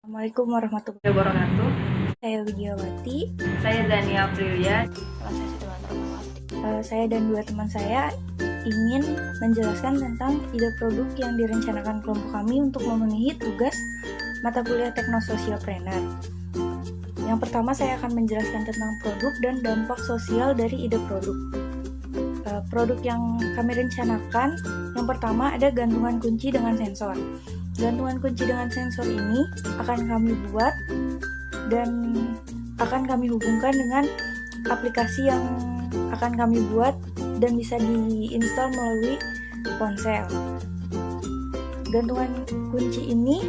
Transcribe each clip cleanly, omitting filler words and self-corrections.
Assalamualaikum warahmatullahi wabarakatuh. Saya Widiawati. Saya Zania Aprilia. Saya dan dua teman saya ingin menjelaskan tentang ide produk yang direncanakan kelompok kami untuk memenuhi tugas mata kuliah Teknososialpreneur. Yang pertama, saya akan menjelaskan tentang produk dan dampak sosial dari ide produk. Produk yang kami rencanakan, yang pertama ada gantungan kunci dengan sensor. Gantungan kunci dengan sensor ini akan kami buat dan akan kami hubungkan dengan aplikasi yang akan kami buat dan bisa diinstal melalui ponsel. Gantungan kunci ini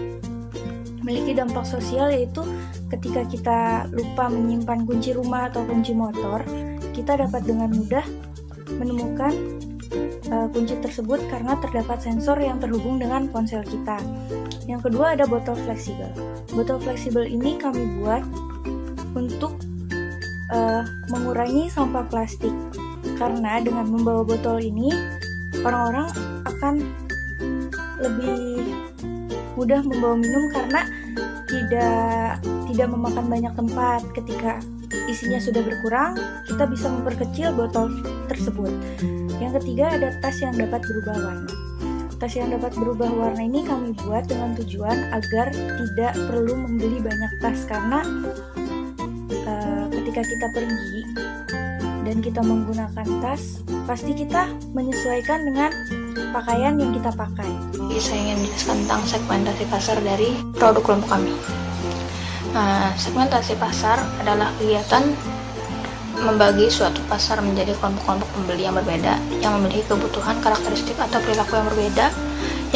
memiliki dampak sosial, yaitu ketika kita lupa menyimpan kunci rumah atau kunci motor, kita dapat dengan mudah menemukan kunci tersebut karena terdapat sensor yang terhubung dengan ponsel kita. Yang kedua ada botol fleksibel. Botol fleksibel ini kami buat untuk mengurangi sampah plastik, karena dengan membawa botol ini orang-orang akan lebih mudah membawa minum karena tidak memakan banyak tempat. Ketika isinya sudah berkurang, kita bisa memperkecil botol tersebut. Yang ketiga ada tas yang dapat berubah warna. Tas yang dapat berubah warna ini kami buat dengan tujuan agar tidak perlu membeli banyak tas, karena ketika kita pergi dan kita menggunakan tas, pasti kita menyesuaikan dengan pakaian yang kita pakai. Saya ingin menjelaskan tentang segmentasi pasar dari produk kelompok kami. Segmentasi pasar adalah kegiatan membagi suatu pasar menjadi kelompok-kelompok pembeli yang berbeda, yang memiliki kebutuhan, karakteristik, atau perilaku yang berbeda,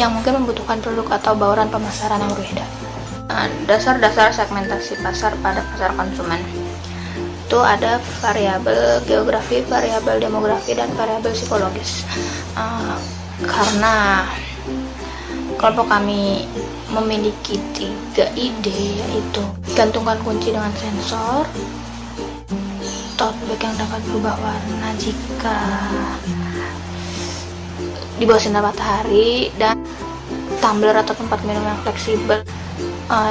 yang mungkin membutuhkan produk atau bauran pemasaran yang berbeda. Dasar-dasar segmentasi pasar pada pasar konsumen itu ada variabel geografi, variabel demografi, dan variabel psikologis. Karena kelompok kami memiliki 3 ide, yaitu gantungan kunci dengan sensor, tote bag yang dapat berubah warna jika di bawah sinar matahari, dan tumbler atau tempat minum yang fleksibel.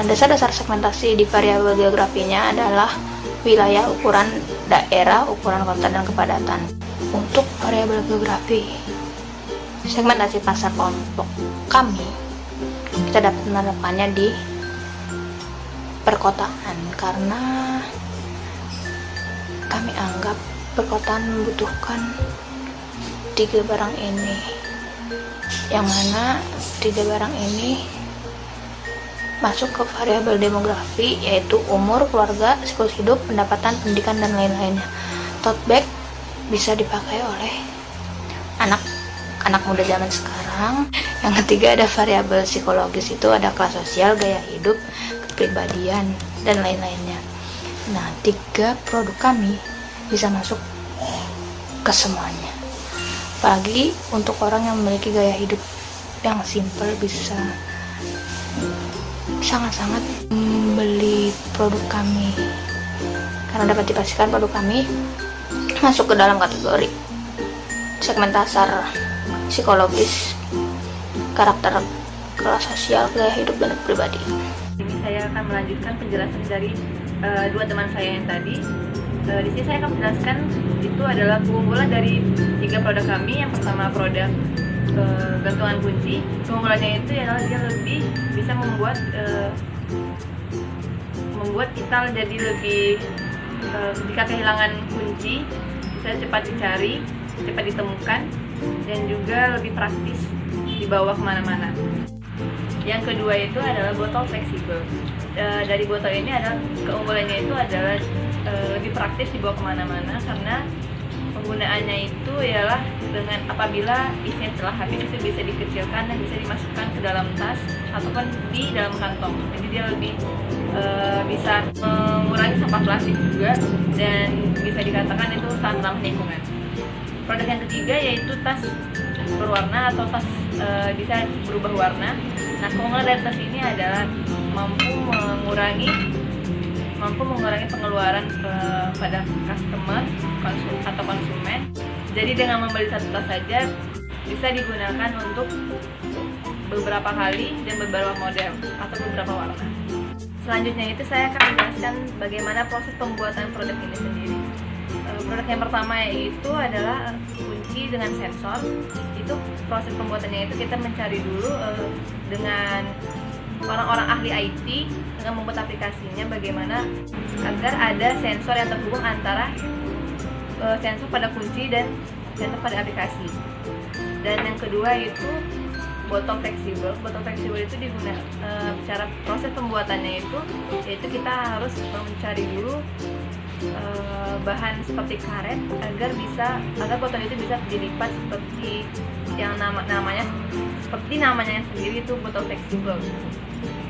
Dasar-dasar segmentasi di variabel geografinya adalah wilayah, ukuran daerah, ukuran kota, dan kepadatan. Untuk variabel geografi, segmentasi pasar kelompok kami, kita dapat menerapkannya di perkotaan karena kami anggap perkotaan membutuhkan 3 barang ini, yang mana 3 barang ini masuk ke variabel demografi, yaitu umur, keluarga, siklus hidup, pendapatan, pendidikan, dan lain-lainnya. Tote bag bisa dipakai oleh anak muda zaman sekarang. Yang ketiga ada variabel psikologis, itu ada kelas sosial, gaya hidup, kepribadian, dan lain-lainnya. Nah, 3 produk kami bisa masuk ke semuanya. Apalagi untuk orang yang memiliki gaya hidup yang simpel, bisa sangat-sangat membeli produk kami, karena dapat dipastikan produk kami masuk ke dalam kategori segmentasi psikologis, karakter, kelas sosial, gaya hidup, dan pribadi. Ini saya akan melanjutkan penjelasan dari 2 teman saya yang tadi. Di sini saya akan menjelaskan itu adalah keunggulan dari 3 produk kami. Yang pertama produk gantungan kunci. Keunggulannya itu adalah dia lebih bisa membuat kita jadi lebih jika kehilangan kunci bisa cepat dicari, cepat ditemukan, dan juga lebih praktis dibawa kemana-mana. Yang kedua itu adalah botol fleksibel. Dari botol ini adalah keunggulannya itu adalah lebih praktis dibawa kemana-mana, karena penggunaannya itu ialah dengan apabila isinya telah habis itu bisa dikecilkan dan bisa dimasukkan ke dalam tas ataupun di dalam kantong. Jadi dia lebih bisa mengurangi sampah plastik juga, dan bisa dikatakan itu sangat ramah lingkungan. Produk yang ketiga yaitu tas berwarna atau tas bisa berubah warna. Nah, keunggulan dari tas ini adalah mampu mengurangi pengeluaran pada customer atau konsumen. Jadi dengan membeli satu tas saja bisa digunakan untuk beberapa kali dan beberapa model atau beberapa warna. Selanjutnya itu saya akan menjelaskan bagaimana proses pembuatan produk ini sendiri. Produk yang pertama yaitu adalah kunci dengan sensor. Itu proses pembuatannya itu kita mencari dulu dengan orang-orang ahli IT dengan membuat aplikasinya bagaimana agar ada sensor yang terhubung antara sensor pada kunci dan sensor pada aplikasi. Dan yang kedua itu botol fleksibel. Botol fleksibel itu digunakan cara proses pembuatannya itu yaitu kita harus mencari dulu bahan seperti karet agar botol itu bisa dilipat seperti yang namanya sendiri itu botol fleksibel.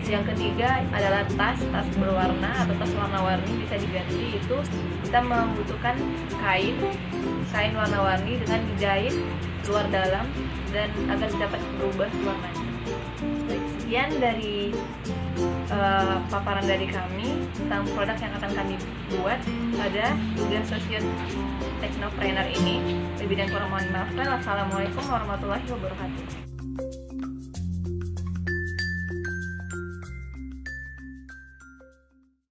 Yang ketiga adalah tas berwarna atau tas warna-warni bisa diganti. Itu kita membutuhkan kain warna-warni dengan dijahit luar dalam dan agar dapat berubah warnanya. Sekian dari paparan dari kami tentang produk yang akan kami buat pada tugas sosio teknopreneur ini. Lebih dan kurang mohon maaf. Wassalamualaikum warahmatullahi wabarakatuh.